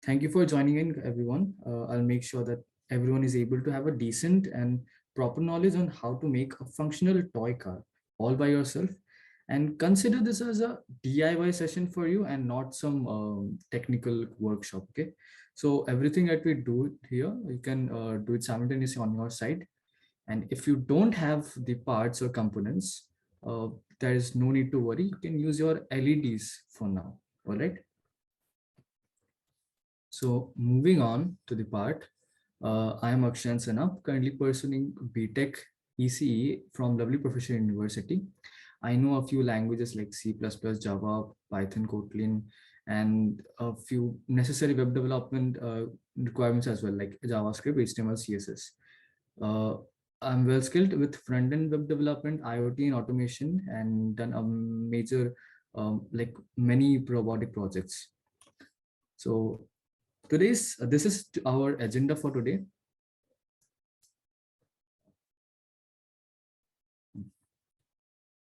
Thank you for joining in, everyone. I'll make sure that everyone is able to have a decent and proper knowledge on how to make a functional toy car all by yourself. And consider this as a DIY session for you and not some technical workshop. Okay. So everything that we do here, you can do it simultaneously on your side. And if you don't have the parts or components, uh, there is no need to worry. You can use your LEDs for now. All right. So moving on to the part, I am Akshan Sanap, currently pursuing BTech ECE from Lovely Professional University. I know a few languages like C++, Java, Python, Kotlin, and a few necessary web development requirements as well, like JavaScript, HTML, CSS. Uh, I'm well skilled with front-end web development, IoT and automation, and done a major, like many robotic projects. So this is our agenda for today.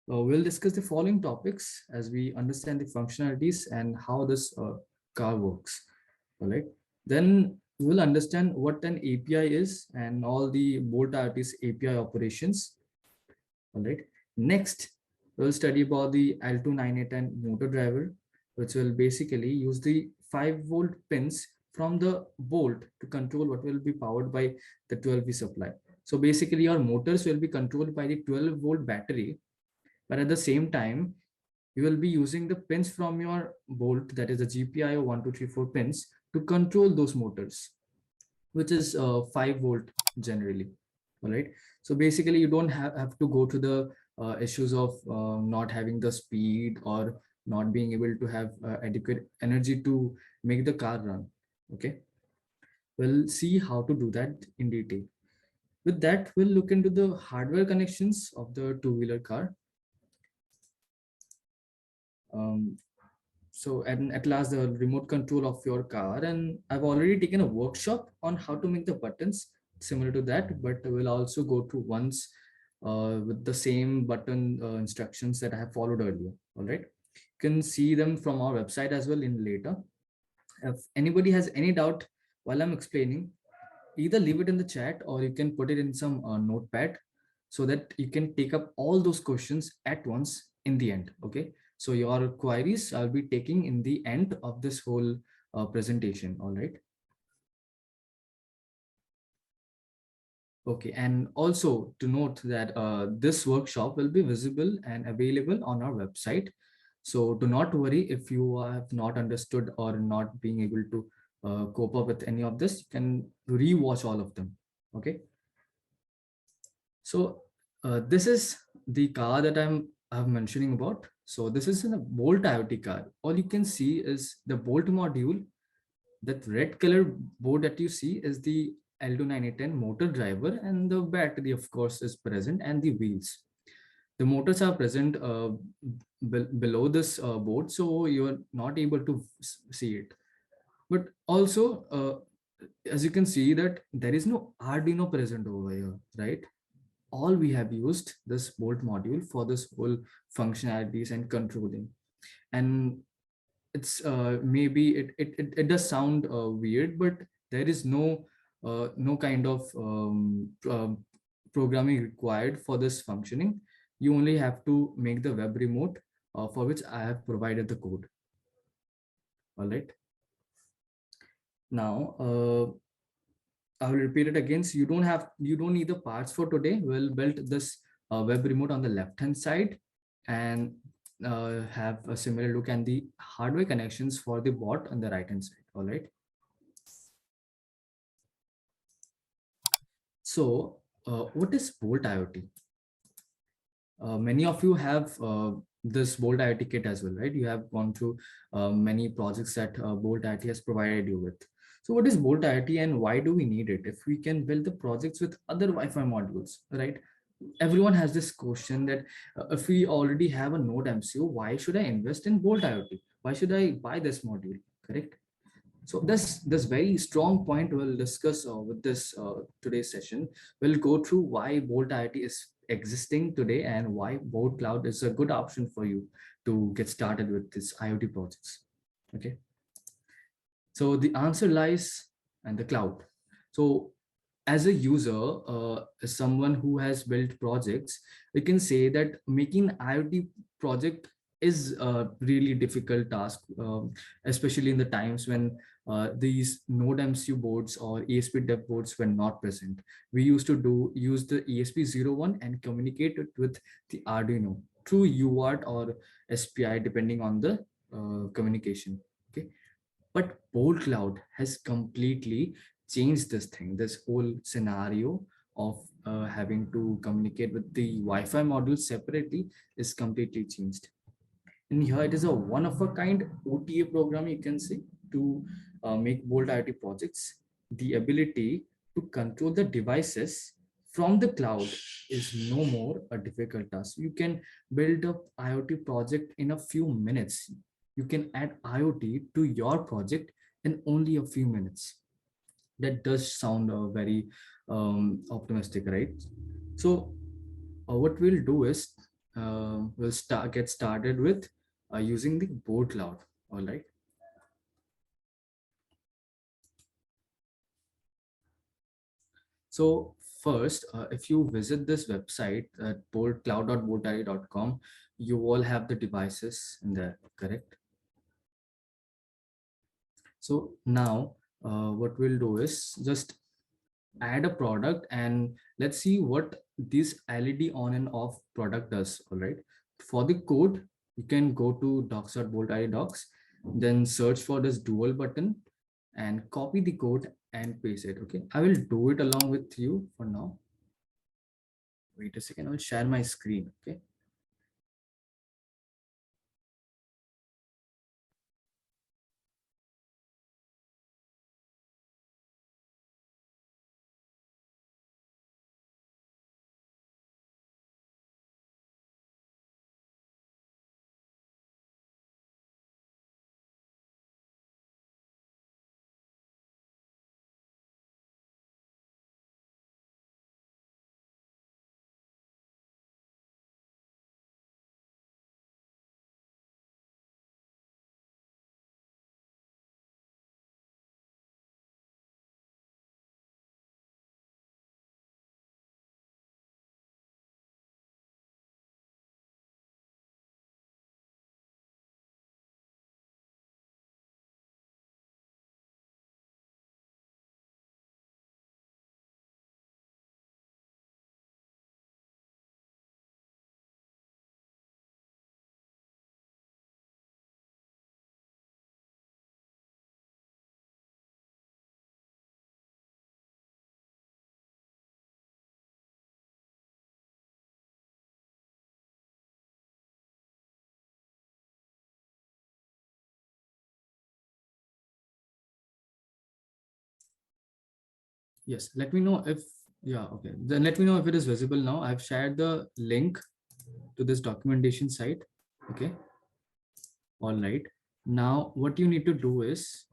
We'll discuss the following topics as we understand the functionalities and how this car works. All right. Then we'll understand what an API is and all the Bolt IoT's API operations. All right. Next, we'll study about the L298N Motor Driver, which will basically use the 5-volt pins from the bolt to control what will be powered by the 12V supply. So basically, your motors will be controlled by the 12-volt battery, but at the same time, you will be using the pins from your bolt, that is the GPIO 1, 2, 3, 4 pins, to control those motors, which is 5-volt generally. All right. So basically, you don't have to go to the issues of not having the speed or not being able to have adequate energy to make the car run. Okay. We'll see how to do that in detail. With that, we'll look into the hardware connections of the two-wheeler car. Um, so at last, the remote control of your car, and I've already taken a workshop on how to make the buttons similar to that, but we'll also go through once with the same button instructions that I have followed earlier. All right, you can see them from our website as well in later. If anybody has any doubt while I'm explaining, either leave it in the chat or you can put it in some notepad so that you can take up all those questions at once in the end. Okay, so your queries I'll be taking in the end of this whole presentation. All right. Okay, and also to note that this workshop will be visible and available on our website. So do not worry if you have not understood or not being able to cope up with any of this. You can re-watch all of them. Okay. So this is the car that I'm mentioning about. So this is in a Bolt IoT car. All you can see is the Bolt module. That red color board that you see is the L298N Motor Driver, and the battery, of course, is present, and the wheels. The motors are present below this board, so you're not able to see it. But also, as you can see that there is no Arduino present over here, right? All we have used this bolt module for this whole functionalities and controlling. And it's maybe it does sound weird, but there is no kind of programming required for this functioning. You only have to make the web remote, for which I have provided the code. All right. Now I will repeat it again. So you don't need the parts for today. We'll build this web remote on the left hand side and have a similar look at the hardware connections for the bot on the right hand side. All right. So what is Bolt IoT? Many of you have this Bolt IoT kit as well, right? You have gone through many projects that Bolt IoT has provided you with. So what is Bolt IoT and why do we need it if we can build the projects with other Wi-Fi modules, right? Everyone has this question that if we already have a Node MCU, why should I invest in Bolt IoT? Why should I buy this module? Correct. So this very strong point we'll discuss with this today's session. We'll go through why Bolt IoT is existing today and why Bolt Cloud is a good option for you to get started with this IoT projects. Okay. So the answer lies in the cloud. So as a user, as someone who has built projects, we can say that making IoT project is a really difficult task, especially in the times when these Node MCU boards or ESP dev boards were not present. We used to use the ESP01 and communicate it with the Arduino through UART or SPI, depending on the communication. Okay, but Bolt Cloud has completely changed this thing, this whole scenario of having to communicate with the Wi-Fi module separately is completely changed. And here it is a one of a kind OTA program, you can say, to make Bolt IoT projects. The ability to control the devices from the cloud is no more a difficult task. You can build a IoT project in a few minutes. You can add IoT to your project in only a few minutes. That does sound very optimistic, right? So what we'll do is we'll get started with using the board cloud. All right. So first, if you visit this website at cloud.boldari.com, you all have the devices in there, correct? So now what we'll do is just add a product and let's see what this LED on and off product does. All right. For the code, you can go to docs.bolt.docs, then search for this dual button and copy the code and paste it. Okay. I will do it along with you for now. Wait a second. I'll share my screen. Okay. Yes. Let me know if, yeah. Okay. Then let me know if it is visible now. I've shared the link to this documentation site. Okay. All right. Now, what you need to do is,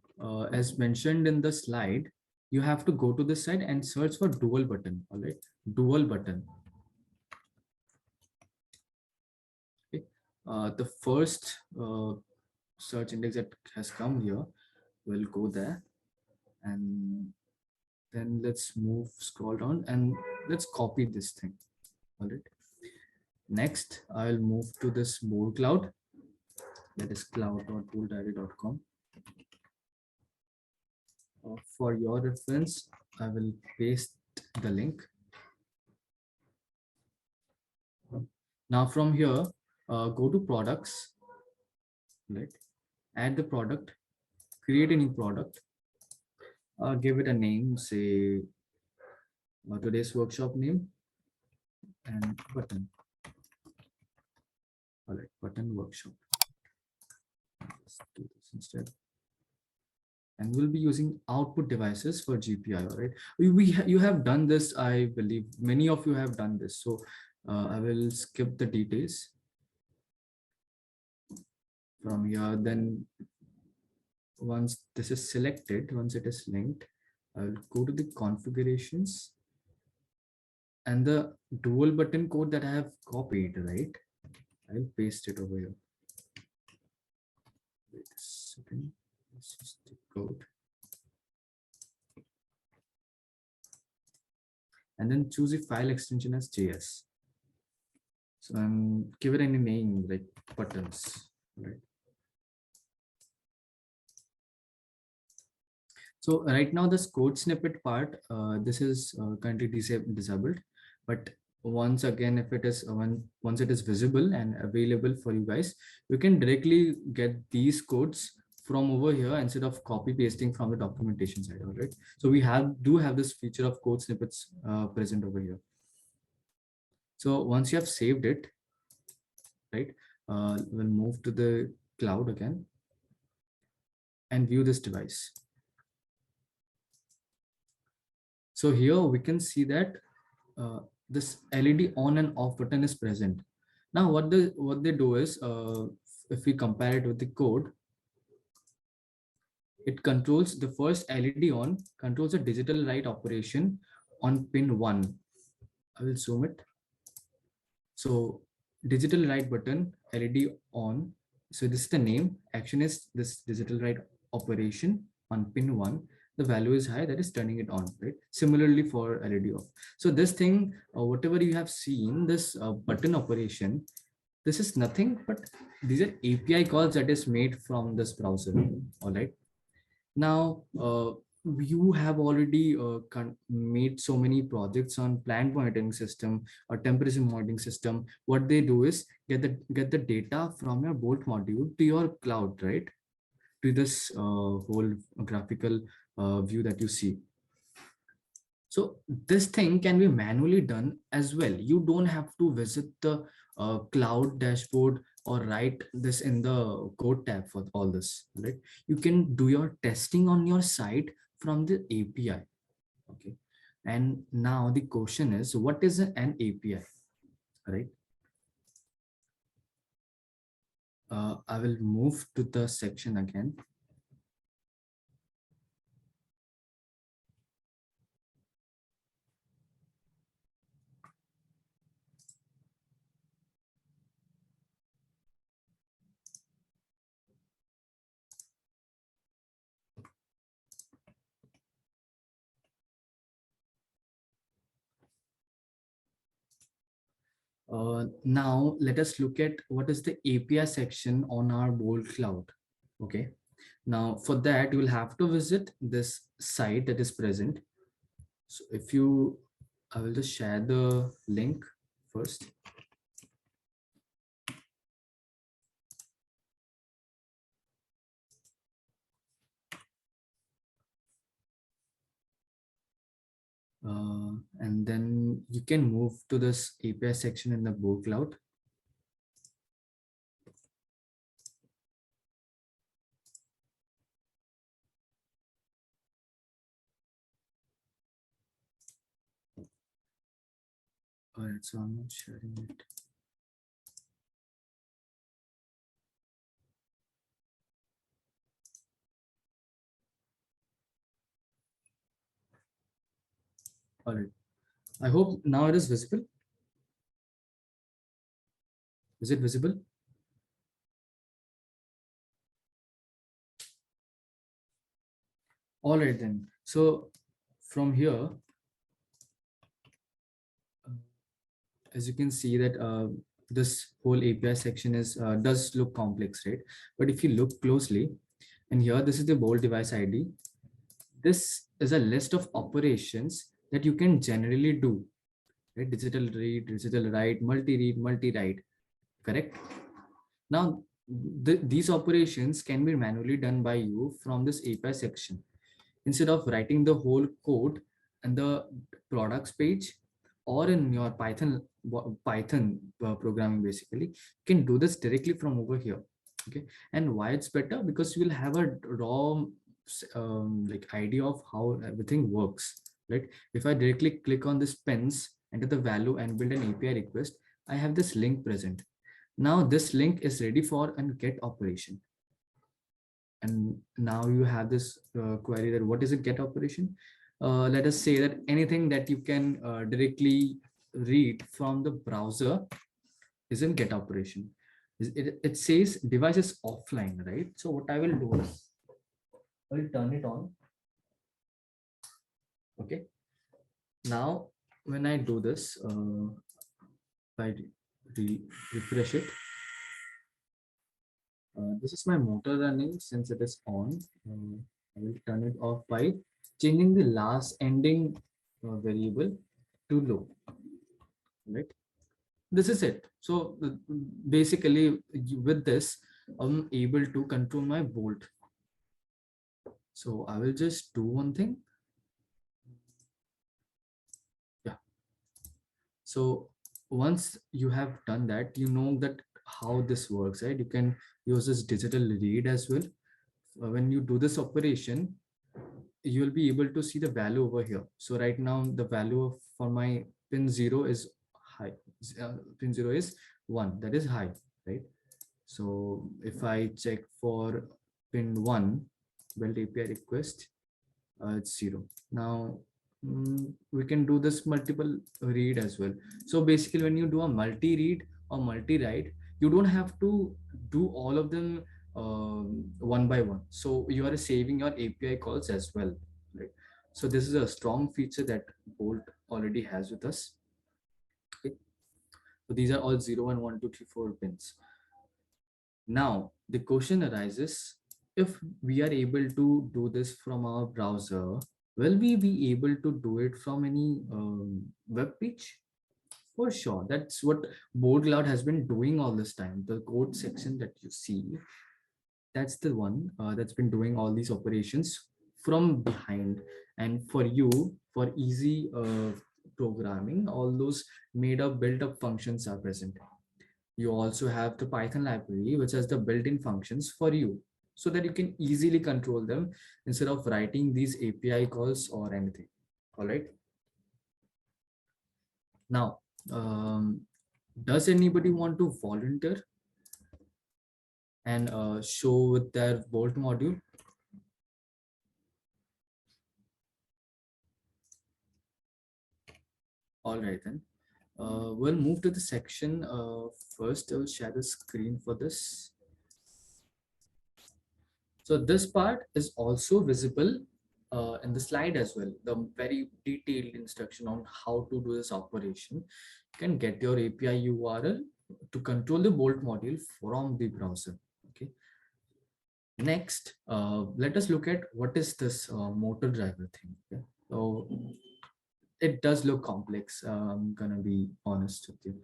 as mentioned in the slide, you have to go to the site and search for dual button. All right. Dual button. Okay. The first search index that has come here, we'll go there and then let's move, scroll down and let's copy this thing. All right. Next, I'll move to this board cloud, that is cloud.bolddiary.com. For your reference, I will paste the link. Now from here, go to products, right? Add the product, create a new product, give it a name, say today's workshop name and button. All right, button workshop. Let's do this instead. And we'll be using output devices for GPIO, right? You have done this, I believe many of you have done this. So I will skip the details from here. Then once this is selected, once it is linked, I'll go to the configurations and the dual button code that I have copied, right? I'll paste it over here. Wait a second. Let's just the code and then choose the file extension as JS. So I'm give it any name like buttons, right? So right now this code snippet part, this is currently disabled, but once again, if it is once it is visible and available for you guys, you can directly get these codes from over here instead of copy pasting from the documentation side. All right. So we do have this feature of code snippets present over here. So once you have saved it, right, we'll move to the cloud again and view this device. So here we can see that this LED on and off button is present. Now what they do is, if we compare it with the code, it controls the first LED on, controls a digital write operation on pin 1. I will zoom it. So digital write button, LED on. So this is the name. Action is this digital write operation on pin 1. The value is high, that is turning it on, right? Similarly for LED off. So this thing, whatever you have seen, this button operation, this is nothing but these are API calls that is made from this browser. All right. Now, you have already made so many projects on plant monitoring system or temperature monitoring system. What they do is get the data from your Bolt module to your cloud, right? To this whole graphical view that you see. So this thing can be manually done as well. You don't have to visit the cloud dashboard or write this in the code tab for all this, right? You can do your testing on your site from the API. Okay. And now the question is, what is an API, right? I will move to the section again. Now let us look at what is the API section on our Bolt cloud. Okay. Now for that, you will have to visit this site that is present. So if you, I will just share the link first. And then you can move to this API section in the Bolt cloud. All right, so I'm not sharing it. All right, I hope now it is visible. Is it visible? All right then. So from here, as you can see that this whole API section is does look complex, right? But if you look closely, and here this is the Bolt device ID. This is a list of operations that you can generally do, right? Digital read, digital write, multi-read, multi-write, correct? Now, these operations can be manually done by you from this API section. Instead of writing the whole code and the products page or in your Python programming, basically, you can do this directly from over here. Okay. And why it's better? Because you will have a raw like idea of how everything works, right? If I directly click on this pens, enter the value and build an API request, I have this link present. Now this link is ready for a get operation. And now you have this query that what is a get operation? Let us say that anything that you can directly read from the browser is in get operation. It says device is offline, right? So what I will do is I'll turn it on. Okay. Now, when I do this, if I refresh it, this is my motor running since it is on. I will turn it off by changing the last ending variable to low. Right. This is it. So basically, with this, I'm able to control my bolt. So I will just do one thing. Yeah. So once you have done that, you know that how this works, right? You can use this digital read as well. When you do this operation, you will be able to see the value over here. So right now the value of for my pin 0 is high. Pin 0 is 1, that is high, right? So if I check for pin 1 build API request, it's 0. Now we can do this multiple read as well. So basically when you do a multi-read or multi-write, you don't have to do all of them one by one. So you are saving your API calls as well, right? So this is a strong feature that Bolt already has with us. Okay. So these are all 0 and 1, 2, 3, 4 pins. Now the question arises, if we are able to do this from our browser, will we be able to do it from any web page? For sure. That's what Board Cloud has been doing all this time. The code section that you see, that's the one that's been doing all these operations from behind. And for you, for easy programming, all those made up built up functions are present. You also have the Python library, which has the built-in functions for you, so that you can easily control them instead of writing these API calls or anything. All right. Now, does anybody want to volunteer and show with their Bolt module? All right, then. We'll move to the section. First, I'll share the screen for this. So this part is also visible in the slide as well. The very detailed instruction on how to do this operation. You can get your API URL to control the Bolt module from the browser. Okay. Next, let us look at what is this motor driver thing. Okay? So it does look complex. I'm gonna be honest with you.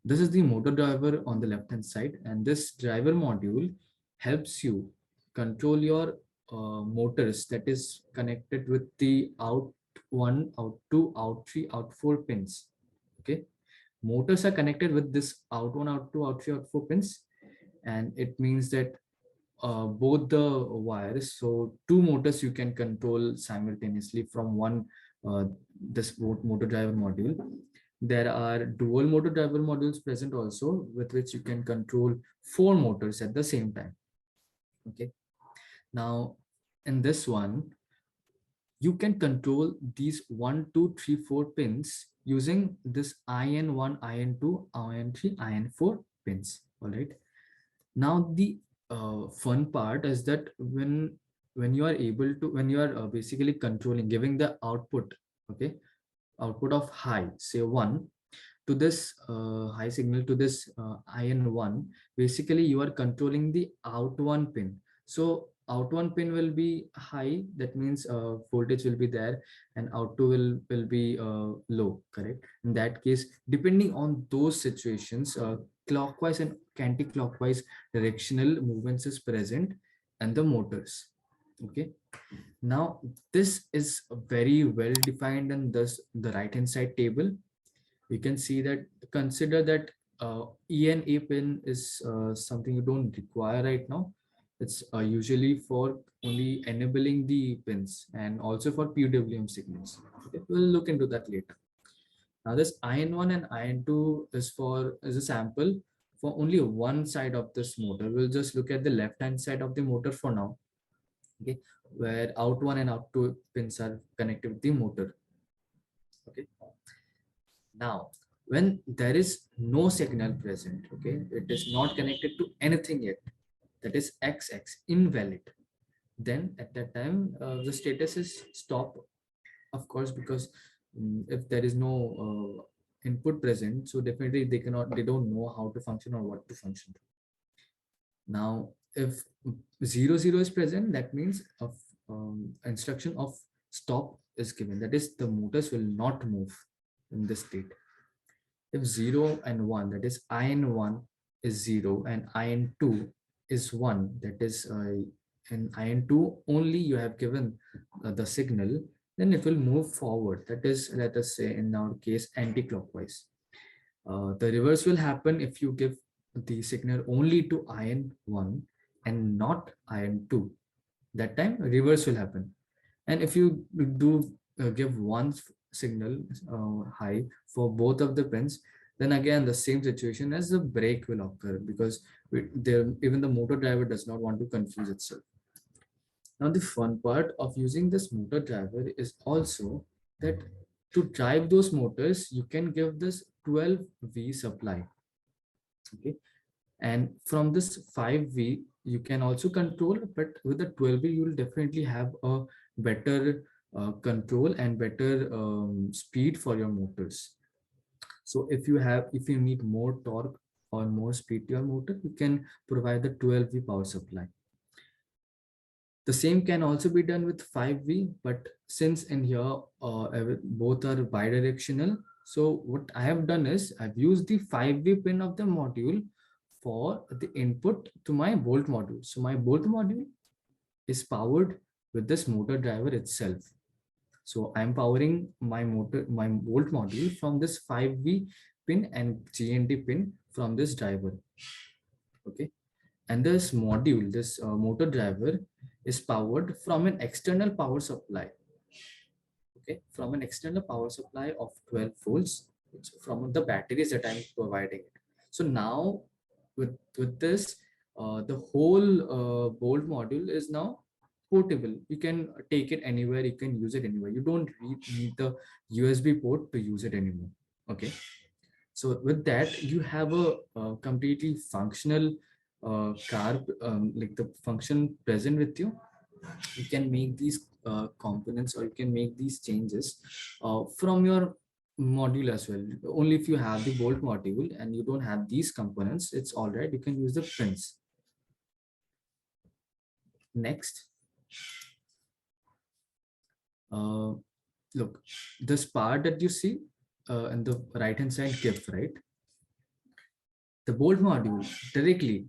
This is the motor driver on the left hand side, and this driver module helps you control your motors that is connected with the out 1, out 2, out 3, out 4 pins. Okay, motors are connected with this out 1, out 2, out 3, out 4 pins, and it means that both the wires, so two motors you can control simultaneously from one this motor driver module. There are dual motor driver modules present also, with which you can control 4 motors at the same time. Okay, now in this one you can control these 1, 2, 3, 4 pins using this IN1, IN2, IN3, IN4 pins. All right. Now the fun part is that when you are able to, when you are basically controlling, giving the output, okay, output of high, say 1, to this high signal to this IN1, basically you are controlling the out 1 pin. So out 1 pin will be high, that means voltage will be there, and out 2 will be low, correct? In that case, depending on those situations, clockwise and anti-clockwise directional movements is present and the motors. Okay, now this is very well defined in this the right hand side table. You can see that, consider that ENA pin is something you don't require right now. It's usually for only enabling the pins and also for PWM signals. Okay, we'll look into that later. Now this IN1 and IN2 is a sample for only one side of this motor. We'll just look at the left hand side of the motor for now. Okay, where out 1 and out 2 pins are connected with the motor. Okay. Now, when there is no signal present, okay, it is not connected to anything yet. That is XX, invalid. then at that time the status is stop, of course, because if there is no input present, so definitely they don't know how to function or what to function. Now if 00 is present, that means of instruction of stop is given, that is the motors will not move in this state. If 0 and 1, that is IN1 is 0 and IN2 is 1, that is in IN2 only you have given the signal, then it will move forward, that is, let us say in our case, anti-clockwise. The reverse will happen if you give the signal only to IN1 and not IN2. That time reverse will happen. And if you do give one signal high for both of the pins, then again the same situation as the break will occur, because even the motor driver does not want to confuse itself. Now the fun part of using this motor driver is also that to drive those motors, you can give this 12V supply. Okay, and from this 5V you can also control, but with the 12V you will definitely have a better control and better speed for your motors. So if you need more torque or more speed to your motor, you can provide the 12V power supply. The same can also be done with 5V, but since in here both are bidirectional, so what I have done is I've used the 5V pin of the module for the input to my bolt module. So my bolt module is powered with this motor driver itself. So I'm powering my bolt module from this 5V pin and GND pin from this driver. Okay. And this module, this motor driver is powered from an external power supply. Okay. From an external power supply of 12 volts from the batteries that I'm providing. So now with this, the whole bolt module is now portable. You can take it anywhere, you can use it anywhere. You don't need the USB port to use it anymore. Okay, so with that you have a completely functional car, like the function present with you. You can make these components, or you can make these changes from your module as well. Only if you have the bolt module and you don't have these components, it's all right, you can use the pins. Next, look, this part that you see in the right hand side GIF, right? The bolt module directly,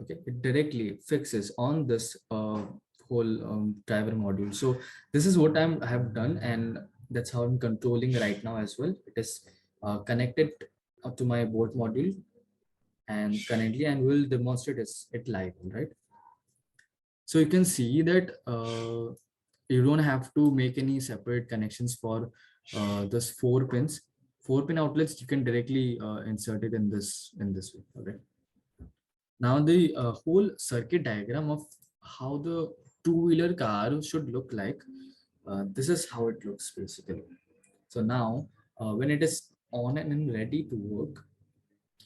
okay, it directly fixes on this whole driver module. So this is what I have done, and that's how I'm controlling right now as well. It is connected up to my bolt module and currently, and we'll demonstrate it live, right? So you can see that you don't have to make any separate connections for this 4 pins. 4-pin outlets you can directly insert it in this way. Okay. Now the whole circuit diagram of how the two-wheeler car should look like, this is how it looks basically. So now when it is on and ready to work,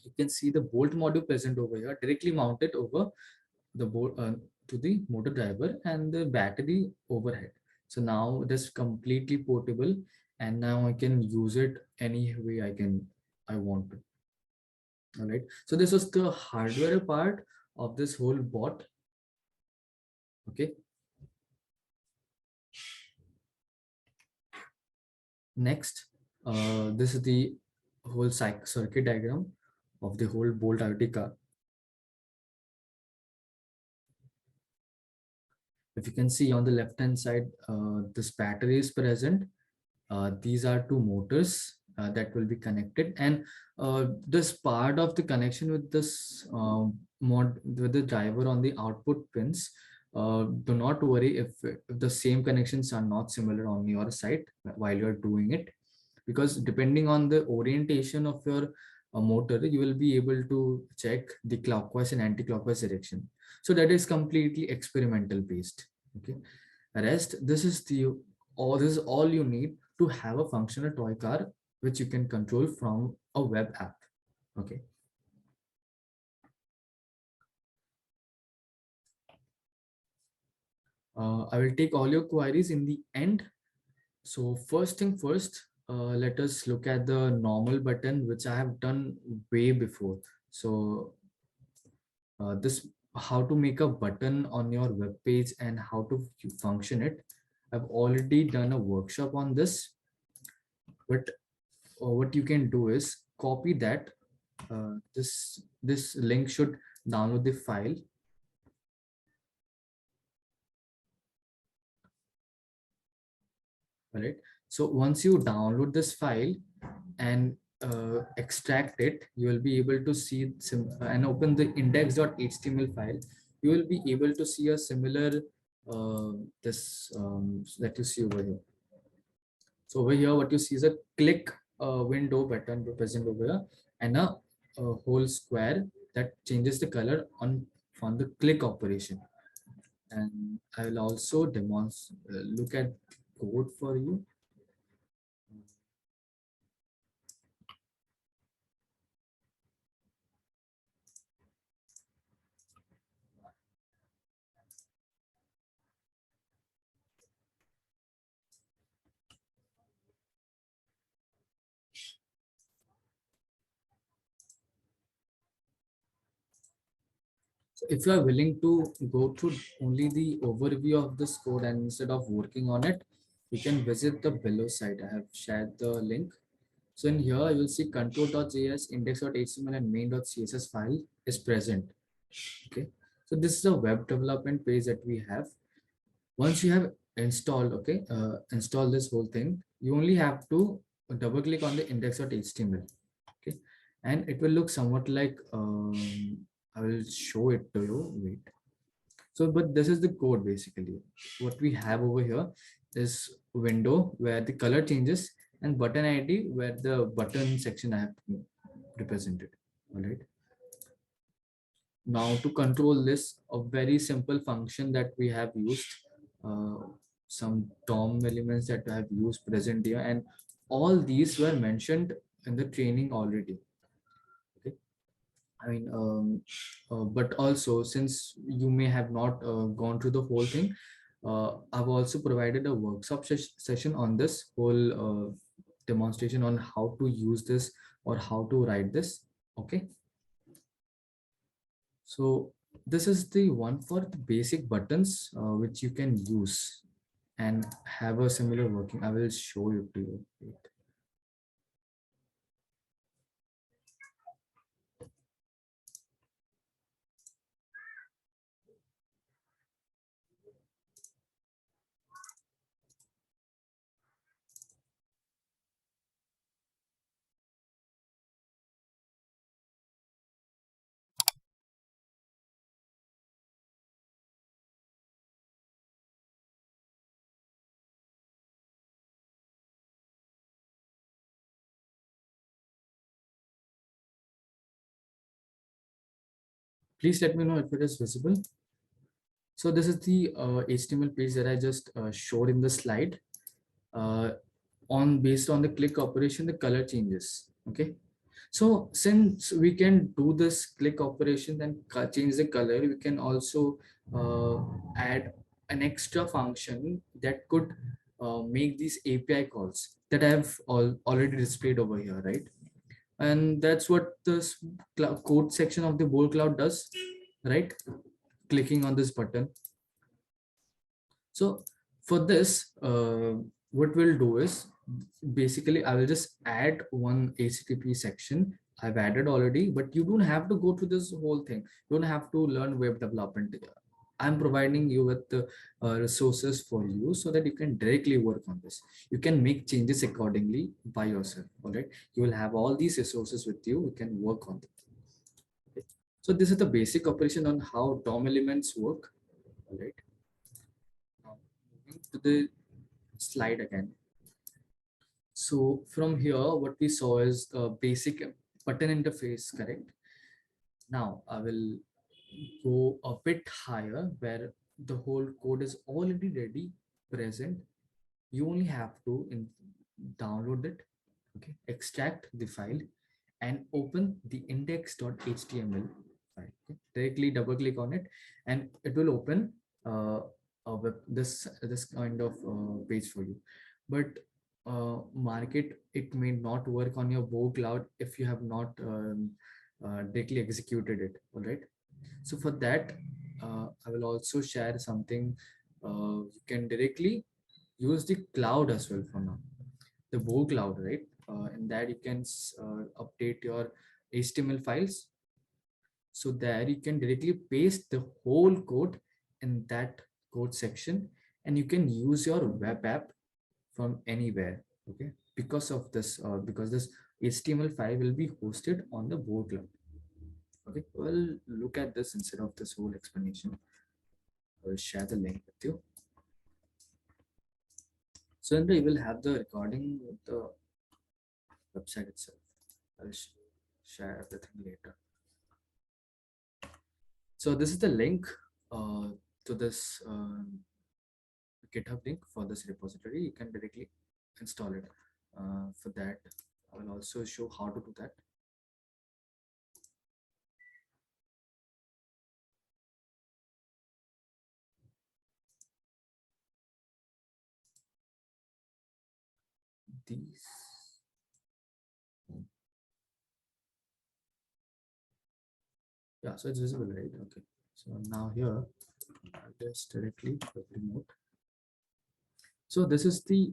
you can see the bolt module present over here, directly mounted over the bolt to the motor driver, and the battery overhead. So now it is completely portable, and now I can use it any way I want to. All right. So this was the hardware part of this whole bot. Okay. Next, this is the whole circuit diagram of the whole Bolt IoT car. If you can see on the left hand side, this battery is present. These are two motors that will be connected, and this part of the connection with this with the driver on the output pins. Do not worry if the same connections are not similar on your side while you're doing it, because depending on the orientation of your motor, you will be able to check the clockwise and anti-clockwise direction. So that is completely experimental based. Okay, rest, this is all you need to have a functional toy car which you can control from a web app. Okay. I will take all your queries in the end. So first thing first, let us look at the normal button, which I have done way before. So this how to make a button on your web page and how to function it. I've already done a workshop on this, but what you can do is copy that. This link should download the file. All right. So once you download this file and extract it, you will be able to see and open the index.html file. You will be able to see a similar this that you see over here. So over here, what you see is a click window button present over here, and a whole square that changes the color on the click operation. And I will also demonstrate look at code for you. So if you are willing to go through only the overview of this code and instead of working on it, you can visit the below site. I have shared the link. So in here, you will see control.js, index.html, and main.css file is present. Okay. So this is a web development page that we have. Once you have installed, okay, install this whole thing, you only have to double click on the index.html. Okay. And it will look somewhat like, I will show it to you. Wait. So, but this is the code basically. What we have over here is window where the color changes and button ID where the button section I have represented. All right. Now to control this, a very simple function that we have used, uh, some DOM elements that I have used present here, and all these were mentioned in the training already. Okay. I mean, but also since you may have not gone through the whole thing, I've also provided a workshop session on this whole demonstration on how to use this or how to write this. Okay. So this is the one for the basic buttons which you can use and have a similar working. I will show you to you. Wait. Please let me know if it is visible. So this is the HTML page that I just showed in the slide. Uh, on based on the click operation, the color changes. Okay. So since we can do this click operation and change the color, we can also add an extra function that could make these API calls that I have already displayed over here, right? And that's what this code section of the bold cloud does, right? Clicking on this button. So for this, what we'll do is basically I will just add one HTTP section. I've added already, but you don't have to go through this whole thing. You don't have to learn web development. I'm providing you with the resources for you so that you can directly work on this. You can make changes accordingly by yourself. All right. You will have all these resources with you. You can work on it. Okay. So this is the basic operation on how DOM elements work. All right. Now, moving to the slide again. So from here, what we saw is the basic button interface, correct? Now I will go a bit higher where the whole code is already ready, present. You only have to download it, okay, extract the file and open the index.html file. Okay? Directly double click on it and it will open uh, this kind of page for you, but market, it may not work on your Bow Cloud if you have not directly executed it. All right. So for that, I will also share something. You can directly use the cloud as well for now, the Bow Cloud, right? In that you can update your HTML files. So there you can directly paste the whole code in that code section, and you can use your web app from anywhere. Okay, because of this, because this HTML file will be hosted on the Bow Cloud. Okay, well, look at this instead of this whole explanation. I will share the link with you. So then you will have the recording with the website itself. I'll share everything later. So this is the link to this GitHub link for this repository. You can directly install it. For that, I will also show how to do that. These. Yeah, so it's visible, right? Okay. So now here, I'll just directly remote. So this is the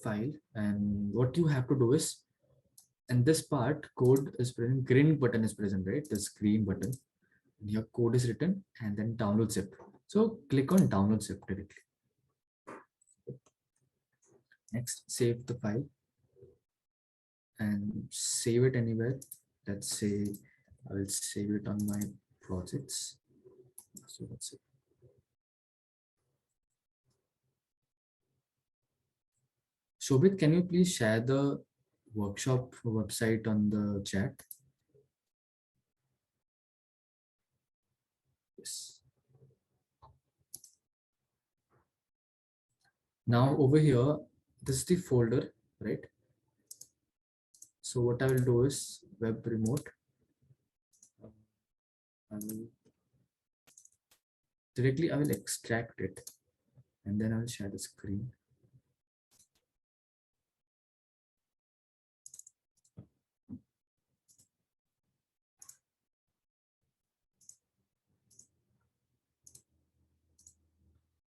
file, and what you have to do is, in this part, code is present, green button is present, right? This green button, and your code is written, and then download zip. So click on download zip directly. Next, save the file and save it anywhere. Let's say I will save it on my projects. So that's it. Shobit, can you please share the workshop website on the chat? Yes. Now over here, this is the folder, right? So what I will do is web remote. I will extract it, and then I will share the screen.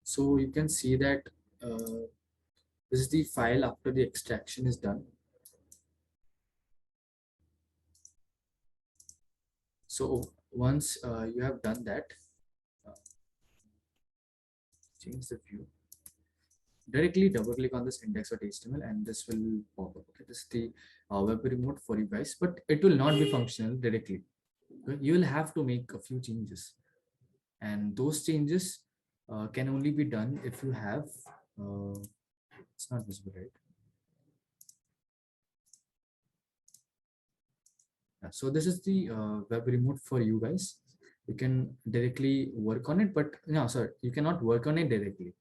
So you can see that this is the file after the extraction is done. So once you have done that, uh, change the view. Directly double click on this index.html and this will pop up. Okay, this is the web remote for you guys, but it will not be functional directly. Okay? You will have to make a few changes, and those changes can only be done if you have. It's not visible, right? Yeah, so this is the web remote for you guys. You can directly work on it, but no, sorry, you cannot work on it directly.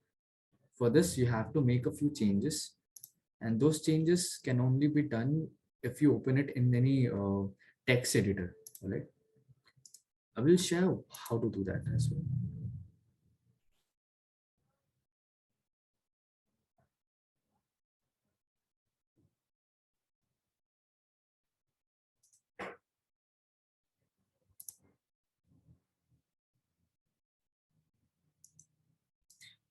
For this, you have to make a few changes, and those changes can only be done if you open it in any text editor. All right, I will share how to do that as well.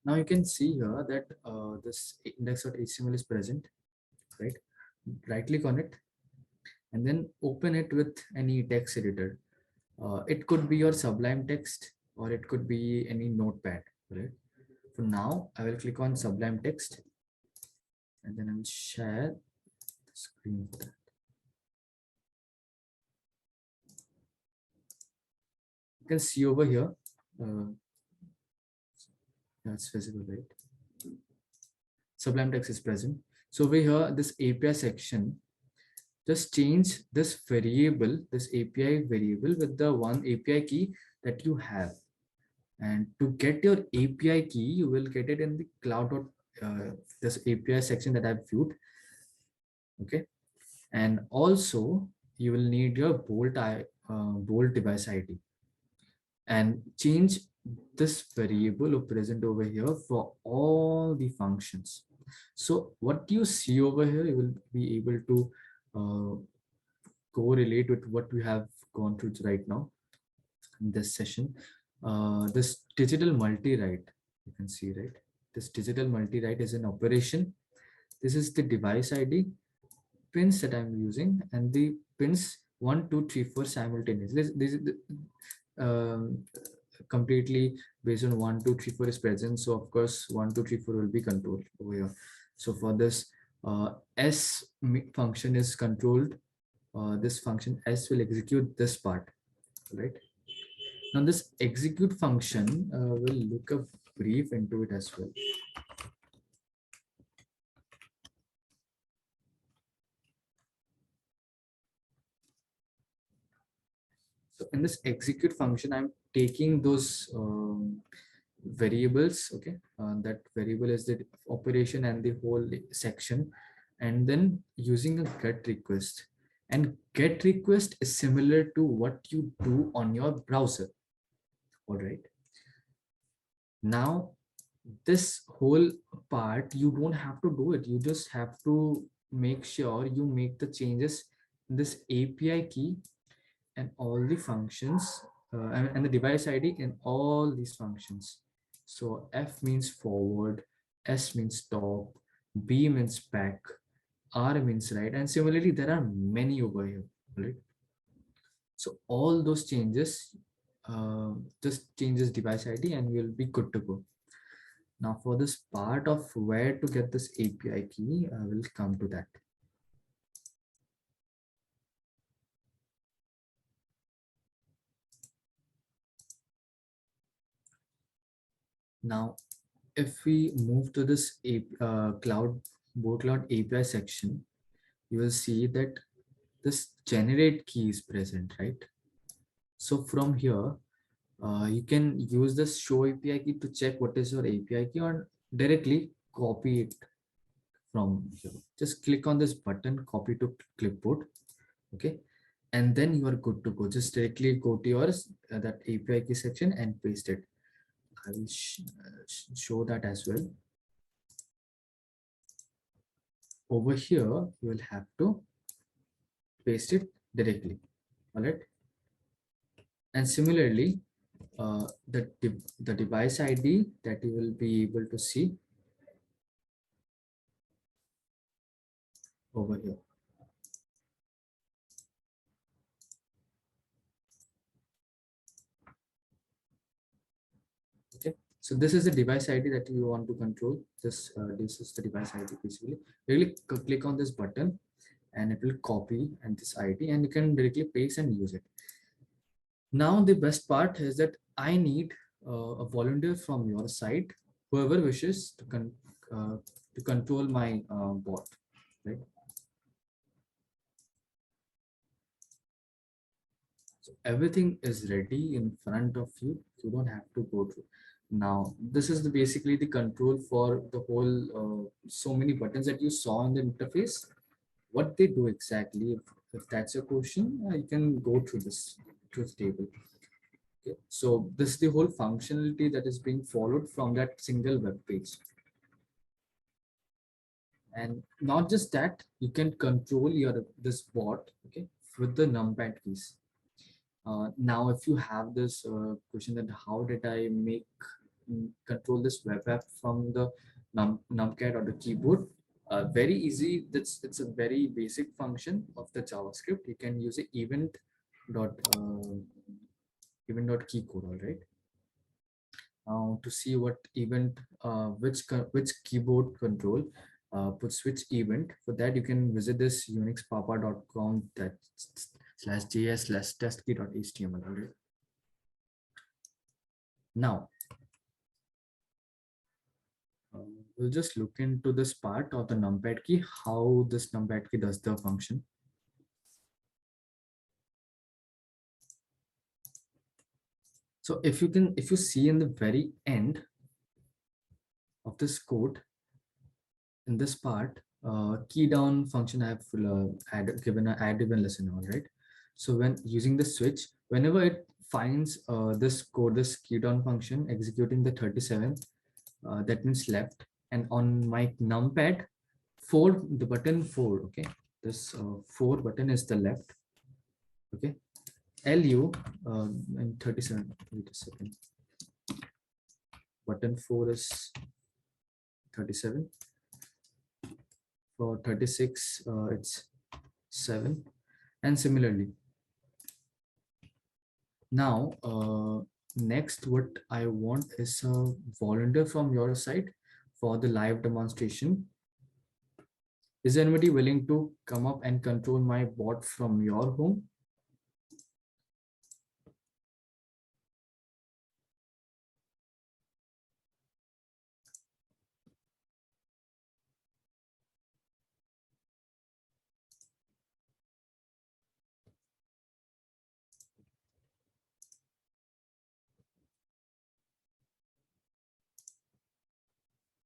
Now you can see here that this index.html is present, right? Right click on it and then open it with any text editor. It could be your Sublime Text or it could be any notepad, right? For now, I will click on Sublime Text and then I will share the screen for that. You can see over here, that's visible, right? Sublime Text is present. So over here, this API section, just change this variable, this API variable with the one API key that you have. And to get your API key, you will get it in the cloud. This API section that I've viewed. Okay. And also you will need your Bolt device ID and change this variable present over here for all the functions. So what you see over here, you will be able to correlate with what we have gone through right now in this session. This digital multi-write, you can see, right? This digital multi-write is an operation. This is the device ID, pins that I'm using, and the pins 1, 2, 3, 4 simultaneously. This is completely based on 1, 2, 3, 4 is present. So of course 1, 2, 3, 4 will be controlled over here. So for this function is controlled. This function S will execute this part, right? Now this execute function will look a brief into it as well. So in this execute function, I'm taking those variables, okay? That variable is the operation and the whole section, and then using a get request. And get request is similar to what you do on your browser, all right? Now, this whole part, you don't have to do it. You just have to make sure you make the changes in this API key and all the functions and the device ID in all these functions. So F means forward, S means top, B means back, R means right, and similarly there are many over here, right? So all those changes, just changes device ID and we'll be good to go. Now for this part of where to get this API key, I will come to that. Now, if we move to this board cloud API section, you will see that this generate key is present, right? So from here, you can use this show API key to check what is your API key or directly copy it from here. Just click on this button, copy to clipboard, okay? And then you are good to go. Just directly go to yours, that API key section and paste it. I will show that as well. Over here, you will have to paste it directly, all right? And similarly, the device ID that you will be able to see over here. Okay, so this is the device ID that you want to control. This is the device ID basically. Really click on this button and it will copy and this ID and you can directly paste and use it. Now the best part is that I need a volunteer from your side, whoever wishes to control my bot, right? So everything is ready in front of you. You don't have to go through. Now, this is basically the control for the whole, so many buttons that you saw in the interface. What they do exactly, if that's your question, you can go through this table. Okay. So this is the whole functionality that is being followed from that single web page. And not just that, you can control your this bot, okay, with the numpad keys. Now, if you have this question that how did I control this web app from the numpad or the keyboard? Very easy. It's a very basic function of the JavaScript. You can use a event key code. All right. Now to see what event, which keyboard control puts which event. For that, you can visit this unixpapa.com /js/testkey.html. All right. Now, we'll just look into this part of the numpad key, how this numpad key does the function. So if you see in the very end of this code, in this part, key down function I have given an add even lesson, all right? So when using the switch, whenever it finds this code, this keydown function executing the 37, that means left, and on my numpad 4, the button 4, okay, this 4 button is the left, okay, LU and 37, wait a second, button 4 is 37, for 36 it's 7, and similarly. Now next what I want is a volunteer from your side for the live demonstration. Is anybody willing to come up and control my bot from your home?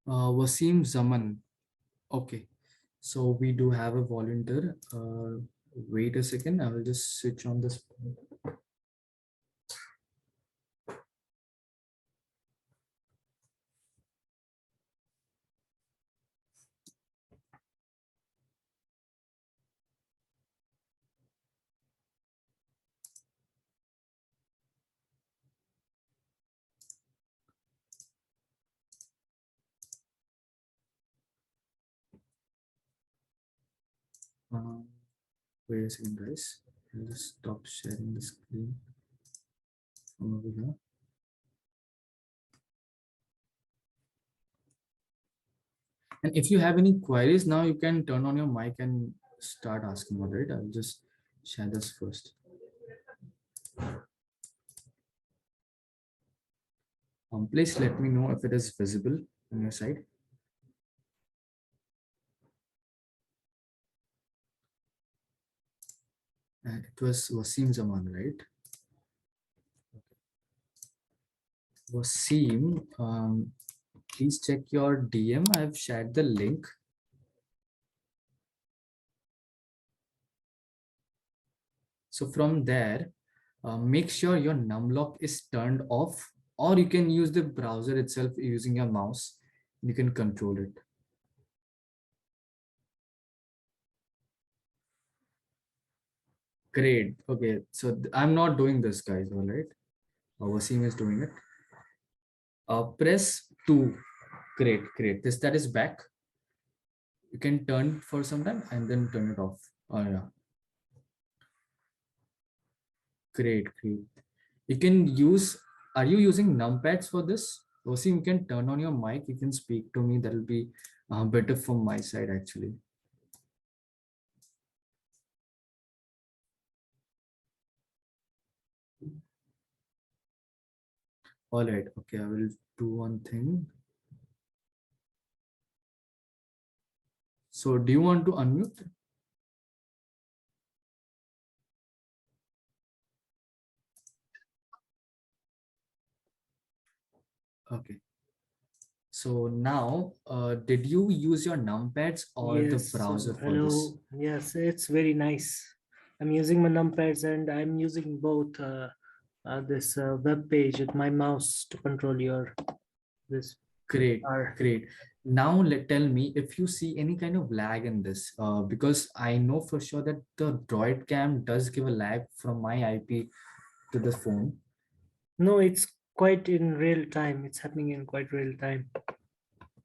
Wasim Zaman. Okay, so we do have a volunteer. Wait a second, I will just switch on this. Um, Wait a second, guys. I'll just stop sharing the screen from over here. And if you have any queries now, you can turn on your mic and start asking about it. I'll just share this first. Please let me know if it is visible on your side. It was Wasim Zaman, right? Wasim, please check your DM. I've shared the link. So from there, make sure your numlock is turned off, or you can use the browser itself using your mouse. You can control it. Great. Okay. So I'm not doing this, guys. All right. Wasim is doing it. Press 2. Great. Great. That is back. You can turn for some time and then turn it off. Oh yeah. Great. Great. You can use. Are you using numpads for this? Wasim, you can turn on your mic. You can speak to me. That will be better from my side actually. All right. Okay. I will do one thing. So do you want to unmute? Okay. So now, did you use your numpads or the Yes, browser for this? hello. Yes, it's very nice. I'm using my numpads and I'm using both this web page with my mouse to control your this Great, car. great. Now tell me if you see any kind of lag in this, because I know for sure that the Droid cam does give a lag from my IP to the phone. No, it's quite in real time. It's happening in quite real time.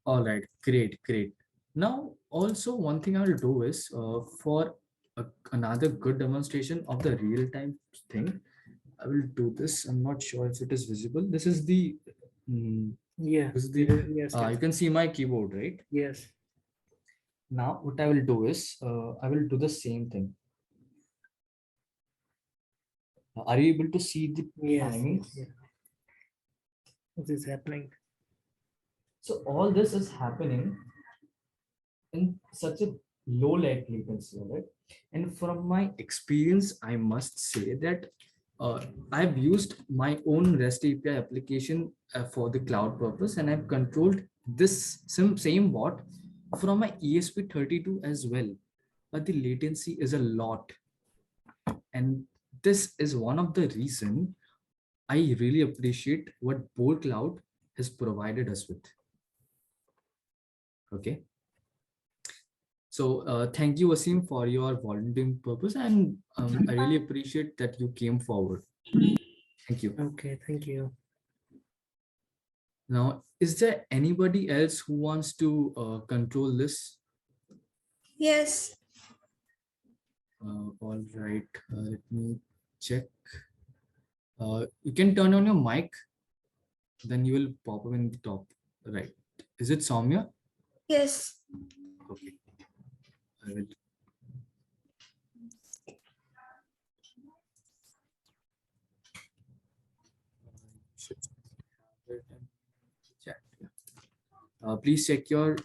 All right, great, great. Now, also one thing I will do is for another good demonstration of the real time thing, I will do this. I'm not sure if it is visible. This is the mm, Yeah, this is the yes, yes, you can see my keyboard, right? yes, Now, what I will do is I will do the same thing. Are you able to see the yes, timing? yes, yes. This is happening. So all this is happening in such a low latency, right? And from my experience, I must say that I've used my own REST API application for the cloud purpose, and I've controlled this same bot from my ESP32 as well. But the latency is a lot, and this is one of the reason I really appreciate what Bolt Cloud has provided us with. Okay. So thank you, Wasim, for your volunteering purpose, and I really appreciate that you came forward. Thank you. Okay, thank you. Now, is there anybody else who wants to control this? Yes. All right, let me check. You can turn on your mic, then you will pop up in the top right. Is it Soumya? Yes. Okay, I will. Should have it in chat. Please check your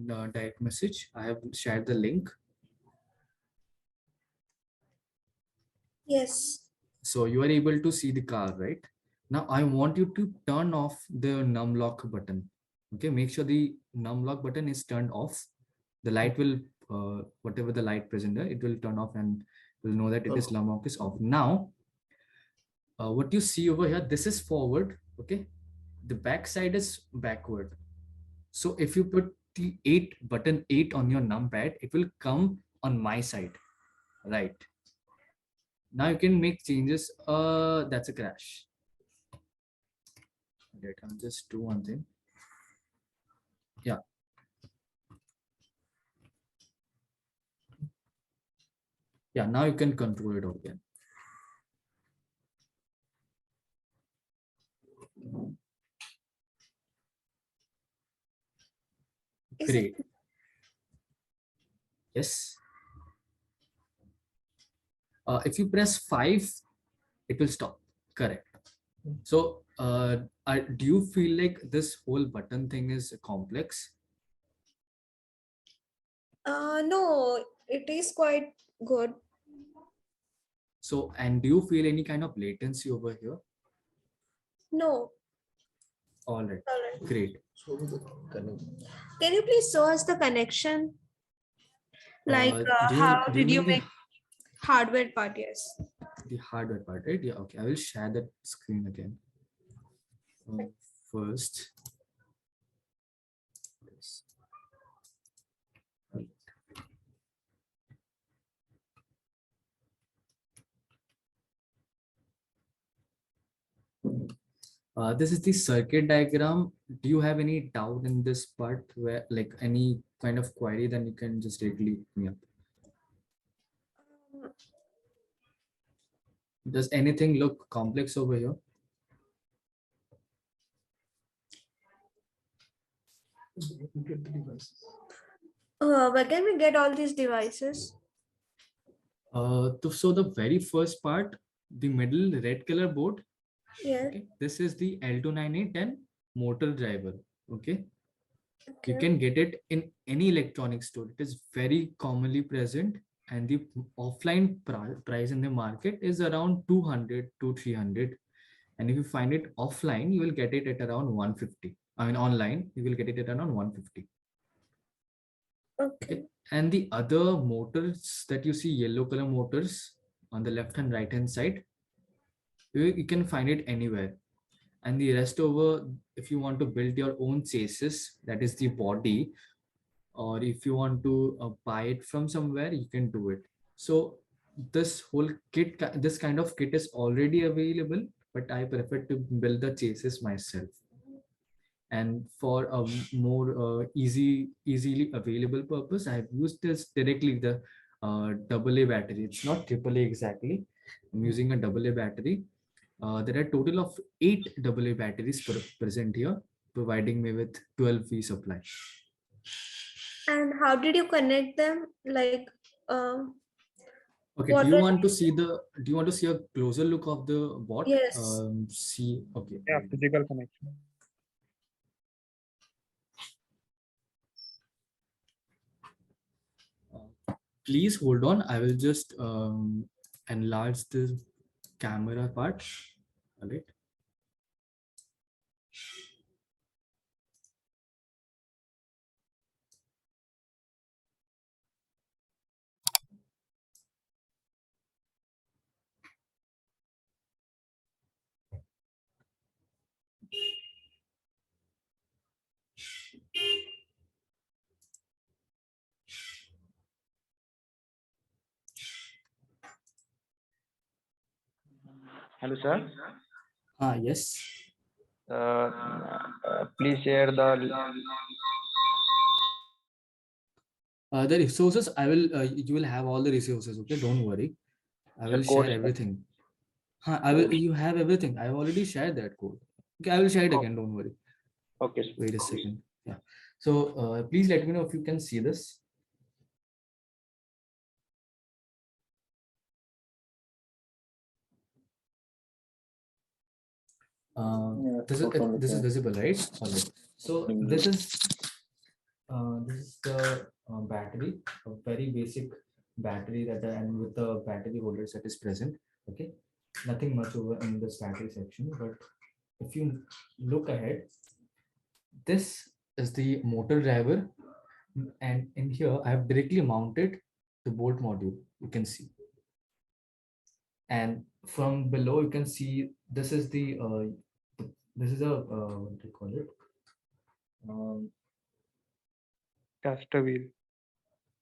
direct message. I have shared the link. Yes. So you are able to see the car, right? Now I want you to turn off the num lock button. Okay, make sure the num lock button is turned off. The light will, whatever the light present there, it will turn off and will know that it is num lock is off. Now, what you see over here, this is forward. Okay, the back side is backward. So if you put the 8 button 8 on your numpad, it will come on my side, right? Now you can make changes. That's a crash. Right, I'll just do one thing. Yeah. Yeah, now you can control it again. Is Great. it? Yes. If you press 5, it will stop. Correct. So do you feel like this whole button thing is complex? No, it is quite good. So, and do you feel any kind of latency over here? No. All right. All right. Great. Can you please show us the connection? Like, how Do you did you mean make hardware part? Yes. the hardware part, right? Yeah. Okay. I will share that screen again. First. Yes. This is the circuit diagram. Do you have any doubt in this part, where like any kind of query, then you can just directly hit me up. Does anything look complex over here? Where can we get all these devices? So the very first part, the middle red color board, Yeah. okay, this is the L298N Motor Driver. Okay, you Okay. can get it in any electronic store. It is very commonly present, and the offline price in the market is around 200 to 300. And if you find it offline, you will get it at around 150. I mean, online, you will get it at around 150. Okay. Okay. And the other motors that you see, yellow color motors on the left and right hand side, you can find it anywhere. And the rest over, if you want to build your own chassis, that is the body, or if you want to buy it from somewhere, you can do it. So this whole kit, this kind of kit is already available, but I prefer to build the chassis myself. And for a more easily available purpose, I have used this directly, the AA battery. It's not AAA exactly. I'm using a AA battery. There are a total of 8 AA batteries present here, providing me with 12V supply. And how did you connect them? Like, Okay, what were do you want to see a closer look of the bot? Yes. See, okay. Yeah, physical connection. Please hold on. I will just enlarge the camera part. All right. Hello, sir. Yes. Please share the. The resources, I will, you will have all the resources. Okay, don't worry. I will share Codes. everything. I will, you have everything. I've already shared that code. Okay, I will share it Oh, again. Don't worry. okay, sir. Wait a second. Yeah. So please let me know if you can see this. This is visible, right? All right. So this is the battery, a very basic battery that and with the battery holders that is present. Okay, nothing much over in this battery section, but if you look ahead, this is the motor driver, and in here I have directly mounted the bolt module. You can see, and from below you can see this is the this is a what do you call it? Um, Caster wheel.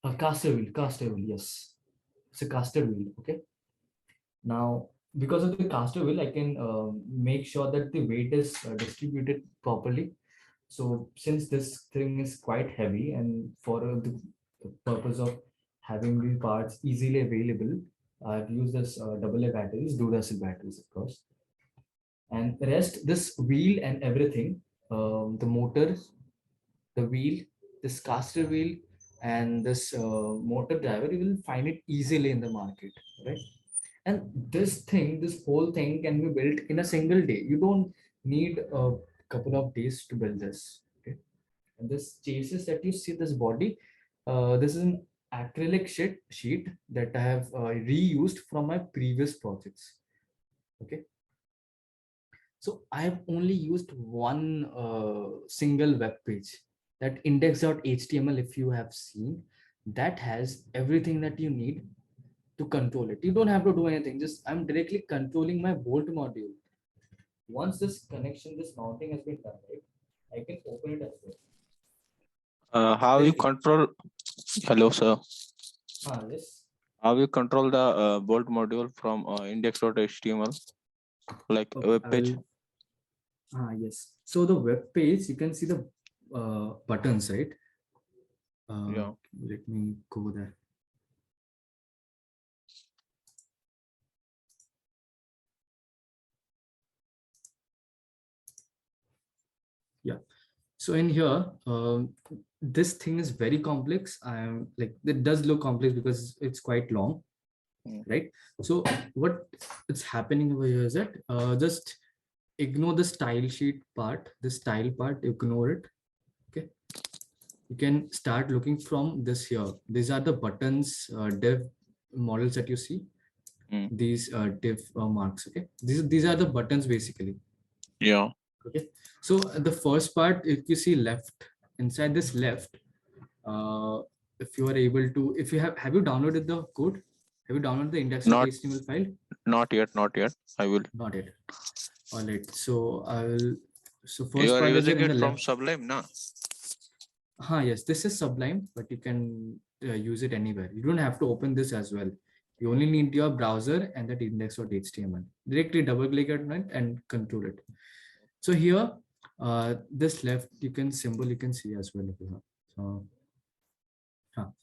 a caster wheel. Yes, it's a caster wheel. Okay. Now, because of the caster wheel, I can make sure that the weight is distributed properly. So since this thing is quite heavy and for the purpose of having the parts easily available, I've used this AA batteries, Duracell batteries, of course. And the rest, this wheel and everything, the motor, the wheel, this caster wheel, and this motor driver, you will find it easily in the market, right? And this whole thing can be built in a single day. You don't need a couple of days to build this. Okay, and this chases that you see, this body, this is an acrylic sheet that I have reused from my previous projects. Okay, so I have only used one single web page, that index.html. If you have seen, that has everything that you need to control it. You don't have to do anything. Just I'm directly controlling my bolt module. Once this connection, this mounting has been done, right, I can open it as well. How you control? Hello, sir. Yes. How you control the bolt module from index.html, like a web page? Yes. So the web page, you can see the buttons, right? Yeah. Let me go there. Yeah. So in here, this thing is very complex. I'm like, it does look complex because it's quite long, right? So what is happening over here is that just ignore the style sheet part, the style part, ignore it. Okay. You can start looking from this here. These are the buttons, div models that you see. These div marks. Okay. These are the buttons basically. Yeah. Okay. So the first part, if you see left, inside this left, if you are able to, if you have you downloaded the code? Have you downloaded the index.html file? Not yet. I will. Not yet. All right. So I will. So first You are part is using in it the from left. Sublime, na? Yes, this is Sublime, but you can use it anywhere. You don't have to open this as well. You only need your browser and that index.html. Directly double click on it and control it. So here, this left, you can symbol, you can see as well. So,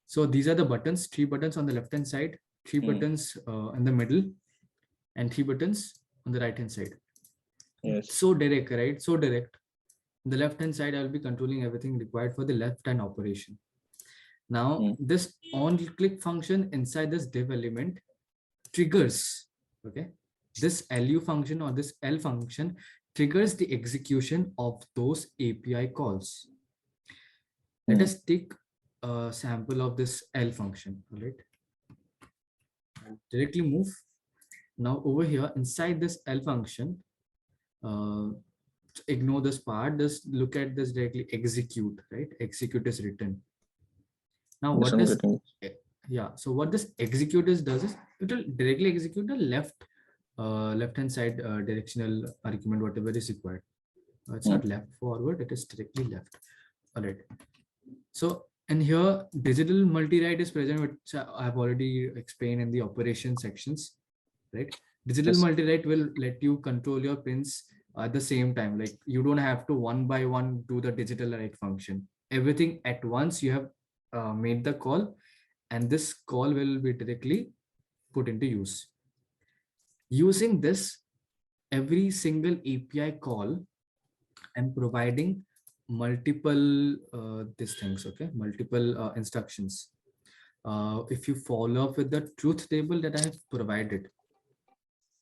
so these are the buttons, 3 buttons on the left hand side, 3 buttons in the middle, and 3 buttons on the right hand side. Yes. So direct, right? So direct. On the left hand side, I will be controlling everything required for the left hand operation. Now, this on click function inside this div element triggers, okay, this LU function or this L function triggers the execution of those API calls. Let us take a sample of this L function. All right, I'll directly move. Now over here inside this L function, ignore this part, just look at this directly execute, right? Execute is written. Now what does so what this execute does is it will directly execute the left hand side directional argument, whatever is required. It's not left forward, it is directly left. All right. So and here digital multi-write is present, which I have already explained in the operation sections, right? Digital Yes. multi-write will let you control your pins at the same time. Like you don't have to one by one do the digital write function. Everything at once you have made the call, and this call will be directly put into use. Using this, every single API call, I'm providing multiple these things, okay, multiple instructions. If you follow up with the truth table that I have provided,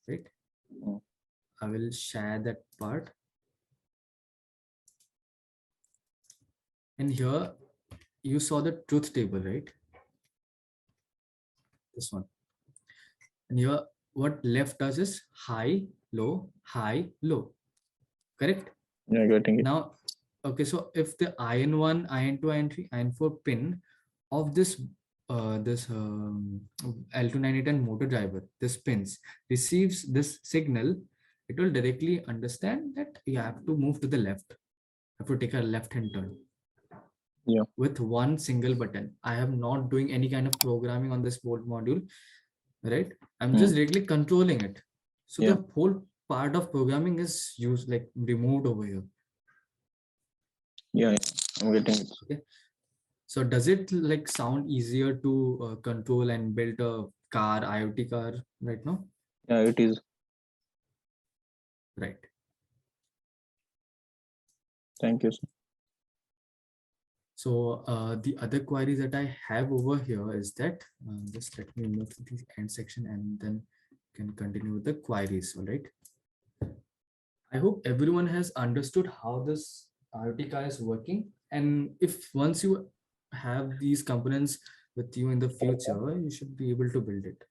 right? Mm. I will share that part. And here you saw the truth table, right? This one. And here what left us is high, low, correct? Yeah, getting it. Now, okay, so if the IN1, IN2, IN3, IN4 pin of this L298N motor driver, this pins receives this signal, it will directly understand that you have to move to the left, have to take a left hand turn. Yeah. With one single button. I am not doing any kind of programming on this board module, right? I'm just directly controlling it. So Yeah. the whole part of programming is used, like removed over here. Yeah, I'm getting it. Okay. So does it like sound easier to control and build a car, IoT car right now? Yeah, it is. Right. Thank you, sir. So the other queries that I have over here is that, just let me move to the end section and then can continue with the queries, all right? I hope everyone has understood how this IoT car is working. And if once you have these components with you in the future, you should be able to build it.